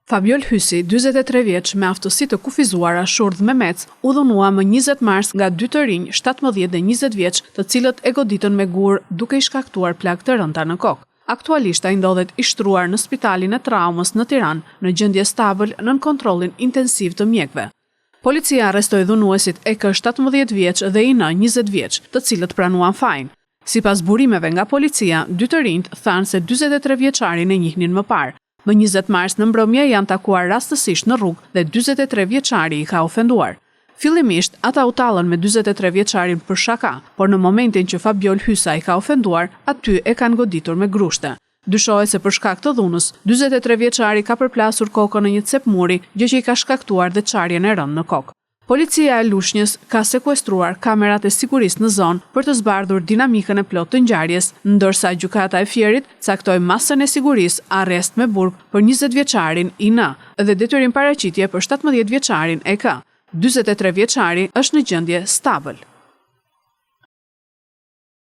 Fabiol Hysi, 43 vjeç me aftësi të kufizuara shurdh me mec, u dhunua më 20 mars nga dy të rinj 17 dhe 20 vjeç, të cilët e goditën me gur duke i shkaktuar plagë të rënda në kokë. Aktualisht ai ndodhet i shtruar në Spitalin e Traumës në Tiranë, në gjendje stabël nën kontrollin intensiv të mjekëve. Policia arrestoi dhunuesit EK 17 vjeç dhe IN 20 vjeç, të cilët pranuan fajin. Sipas burimeve nga policia, dy të rinjt thanë se 43 vjeçarin e njihnin më parë. Më 20 mars në mbrëmje janë takuar rastësisht në rrugë dhe 43 vjeçari i ka ofenduar. Fillimisht, ata u tallën me 43 vjeçarin për shaka, por në momentin që Fabiol Hysa i ka ofenduar, aty e kanë goditur me grushte. Dyshohet se për shkak të dhunës, 43 vjeçari ka përplasur kokën në një cep muri, gjë që i ka shkaktuar dhe çarjen e rënë në kokë. Policia e Lushnjës ka sekuestruar kamerat e sigurisë në zonë për të zbardhur dinamikën e plotë të ngjarjes, ndërsa gjykata e Fierit caktoi masën e sigurisë arrest me burg për 20 vjeçarin IN dhe detyrim paraqitje për 17 vjeçarin EK. 43 vjeçari është në gjendje stabël.